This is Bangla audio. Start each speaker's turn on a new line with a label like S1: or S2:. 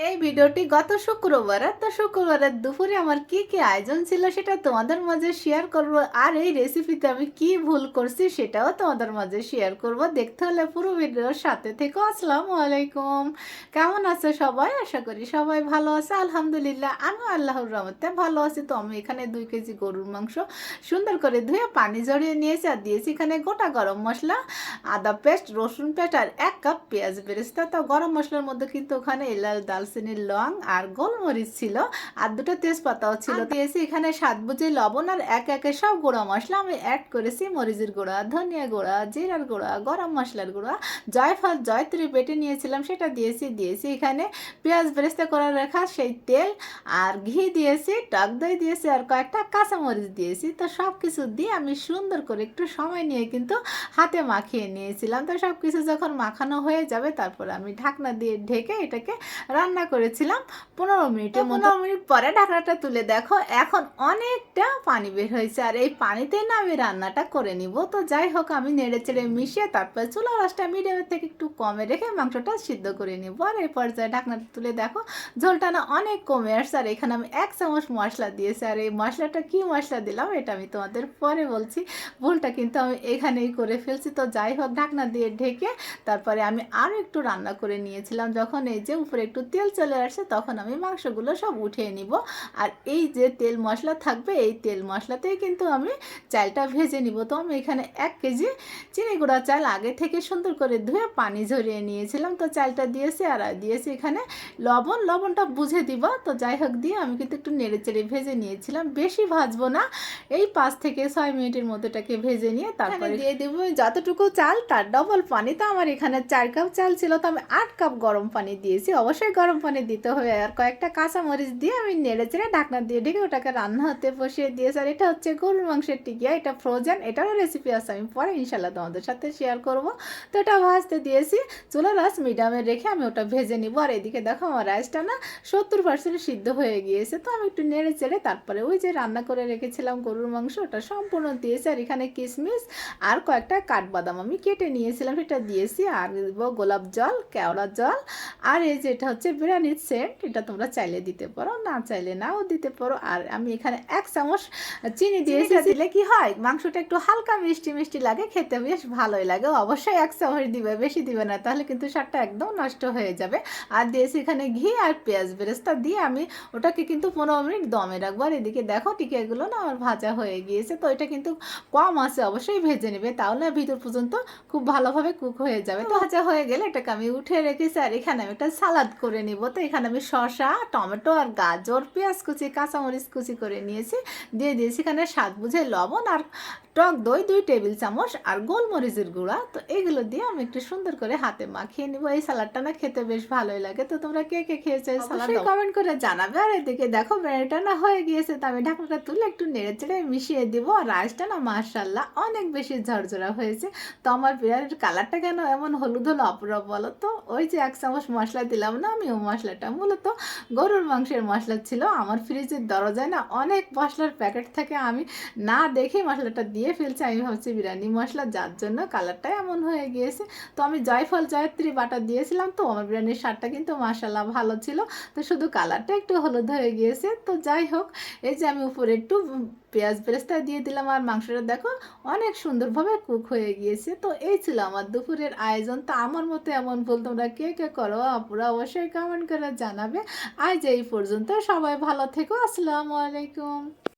S1: এই ভিডিওটি গত শুক্রবারের তো শুক্রবারের দুপুরে আমার কি কি আয়োজন ছিল সেটা তোমাদের মাঝে শেয়ার করব। আর এই রেসিপিতে আমি কি ভুল করছি সেটাও তোমাদের মাঝে শেয়ার করব। দেখতে হলে পুরো ভিডিওর সাথে থেকো। আসসালামু আলাইকুম, কেমন আছে সবাই? আশা করি সবাই ভালো আছে। আলহামদুলিল্লাহ আমি আল্লাহর রহমতে ভালো আছি। তো আমি এখানে 2 কেজি গরুর মাংস সুন্দর করে ধুয়ে পানি ঝরিয়ে নিয়েছি, আর দিয়েছি এখানে গোটা গরম মশলা, আদা পেস্ট, রসুন পেস্ট, আর 1 কাপ পেঁয়াজ বেরেস্তা। তো গরম মশলার মধ্যে কিন্তু ওখানে এলাচ, দালচিনি, লং আর গোলমরিচ ছিল, আর 2টা তেজপাতাও ছিল। দিয়েছি এখানে স্বাদ বুঝে লবণ, আর একে একে সব গুঁড়া মশলা আমি অ্যাড করেছি। মরিচের গুঁড়া, ধনিয়া গুঁড়া, জিরার গুঁড়া, গরম মশলার গুঁড়া, জয়ফল, জয়ত্রী বেটে নিয়েছিলাম সেটা দিয়েছি এখানে পেঁয়াজ বেরেস্তা করে রাখা সেই তেল, আর ঘি দিয়েছি, টক দই দিয়েছি, আর কয়েকটা কাঁচামরিচ দিয়েছি। তো সব কিছু দিয়ে আমি সুন্দর করে একটু সময় নিয়ে কিন্তু হাতে মাখিয়ে নিয়েছিলাম। তো সব কিছু যখন মাখানো হয়ে যাবে তারপর আমি ঢাকনা দিয়ে ঢেকে এটাকে রান্না করেছিলাম 15 মিনিট। 15 মিনিট পরে ঢাকনাটা তুলে দেখো এখন অনেকটা পানি বের হয়েছে, আর এই পানিতেই না আমি রান্নাটা করে নিব। তো যাই হোক, আমি নেড়ে চেড়ে মিশিয়ে তারপর চুলা রাসটা মিডিয়ামের থেকে একটু কমে রেখে মাংসটা সিদ্ধ করে নিব। আর এই পর্যায়ে ঢাকনাটা তুলে দেখো ঝোলটা না অনেক কমে আসছে, আর এখানে আমি 1 চামচ মশলা দিয়েছি। আর এই মশলাটা কি মশলা দিলাম এটা আমি তোমাদের পরে বলছি, ভুলটা কিন্তু আমি এখানেই করে ফেলছি। তো যাই হোক, ঢাকনা দিয়ে ঢেকে তারপরে আমি আরও একটু রান্না করে নিয়েছিলাম। যখন এই যে উপরে একটু তেল চলে আসছে তখন আমি মাংসগুলো সব উঠিয়ে নিব। আর এই যে তেল মশলা থাকবে এই তেল মশলাতেই কিন্তু আমি চালটা ভেজে নিব। তো আমি এখানে 1 কেজি চিনি গুঁড়া চাল আগে থেকে সুন্দর করে ধুয়ে পানি ঝরিয়ে নিয়েছিলাম। তো চালটা দিয়েছি, আর দিয়েছি এখানে লবণটা বুঝে দিব। তো যাই হোক, দিয়ে আমি কিন্তু একটু নেড়ে চেড়ে ভেজে নিয়েছিলাম, বেশি ভাজবো না, এই 5 থেকে 6 মিনিটের মধ্যে এটাকে ভেজে নিয়ে তারপরে দিয়ে দেবো যতটুকু চাল তার ডবল পানি। তো আমার এখানে 4 কাপ চাল ছিল, তো আমি 8 কাপ গরম পানি দিয়েছি। অবশ্যই গরম পানি দিতে হবে। আর কয়েকটা কাঁচামরিচ দিয়ে আমি নেড়ে চেড়ে ঢাকনা দিয়ে ঢেকে ওটাকে রান্না হতে বসিয়ে দিয়েছি। আর এটা হচ্ছে গরুর মাংসের টিকিয়া, এটা ফ্রোজেন, এটারও রেসিপি আছে, আমি পরে ইনশাল্লাহ তোমাদের সাথে শেয়ার করব। তো এটা ভাজতে দিয়েছি, চুলার আঁচ মিডিয়ামে রেখে আমি ওটা ভেজে নিব। আর এদিকে দেখো আমার রাইসটা না 70% সিদ্ধ হয়ে গিয়েছে। তো আমি একটু নেড়ে চেড়ে তারপরে ওই যে রান্না করে রেখেছিলাম গরুর মাংস ওটা সম্পূর্ণ দিয়েছি। আর এখানে কিশমিশ আর কয়েকটা কাঠবাদাম আমি কেটে নিয়েছিলাম সেটা দিয়েছি। আর দেব গোলাপ জল, কেওড়া জল, আর এই যে এটা হচ্ছে বিরিয়ানির সেন্ট, এটা তোমরা চাইলে দিতে পারো, না চাইলে নাও দিতে পারো। আর আমি এখানে 1 চামচ চিনি দিয়েছি। দিলে কি হয়, মাংসটা একটু হালকা মিষ্টি মিষ্টি লাগে, খেতে বেশ ভালোই লাগে। অবশ্যই 1 চামচ দিবে, বেশি দিবে না, তাহলে কিন্তু স্বাদটা একদম নষ্ট হয়ে যাবে। আর দিয়েছি এখানে ঘি আর পেঁয়াজ বেরেস্তা দিয়ে আমি ওটাকে কিন্তু 15 মিনিট দমে রাখবো। আর এদিকে দেখো টিকিয়াগুলো না আমার ভাজা হয়ে গিয়েছে। তো এটা কিন্তু কম আছে, অবশ্যই ভেজে নেবে, তাহলে ভিতর পর্যন্ত খুব ভালোভাবে কুক হয়ে যাবে। তো ভাজা হয়ে গেলে এটাকে আমি উঠে রেখেছি। আর এখানে আমি একটা সালাদ করে নিব। তো এখানে আমি শসা, টমেটো, আর গাজর, পেঁয়াজ কুচি, কাঁচামরিচ কুচি করে নিয়েছি, দিয়ে দিয়েছি এখানে স্বাদ বুঝে লবণ, আর টক দই 2 টেবিল চামচ, আর গোলমরিচের গুঁড়া। তো এগুলো দিয়ে আমি একটু সুন্দর করে হাতে মাখিয়ে নিব। এই সালাডটা না খেতে বেশ ভালোই লাগে। তো তোমরা কে কে খেয়েছো এই সালাদ কমেন্ট করে জানাবে। আর এদিকে দেখো ব্রেডটা না হয়ে গিয়েছে, তো আমি ঢাকনাটা তুলে একটু নেড়ে চেড়ে মিশিয়ে দিব। আর রাইসটা না মাশাআল্লাহ অনেক বেশি ঝরঝরা হয়েছে। তো আমার বিরিয়ানির কালারটা কেন এমন হলুদ হলো অপূর্ব বলো তো? ওই যে 1 চামচ মশলা দিলাম না আমি, ও মশলাটা মূলত গরুর মাংসের মশলা ছিল। আমার ফ্রিজের দরজায় না অনেক মশলার প্যাকেট থাকে, আমি না দেখে মশলাটা দিয়ে ফেলছি। আমি ভাবছি বিরিয়ানি মশলা, যার জন্য কালারটা এমন হয়ে গিয়েছে। তো আমি জয়ফল, জয়ত্রী বাটা দিয়েছিলাম, তো আমার বিরিয়ানির স্বাদটা কিন্তু মাশাআল্লাহ ভালো ছিল। তো শুধু কালারটা একটু হলুদ হয়ে গিয়েছে। তো যাই হোক, এই যে আমি উপরে একটু পেঁয়াজ বেরেস্তা দিয়ে দিলাম, আর মাংসটা দেখো অনেক সুন্দরভাবে কুক হয়ে গিয়েছে। তো এই ছিল আমার দুপুরের আয়োজন। তো আমার মতো এমন ভুল তোমরা কে কে করো আপুরা অবশ্যই কমেন্ট করে জানাবে। আজ এই পর্যন্ত, সবাই ভালো থেকো। আসসালামু আলাইকুম।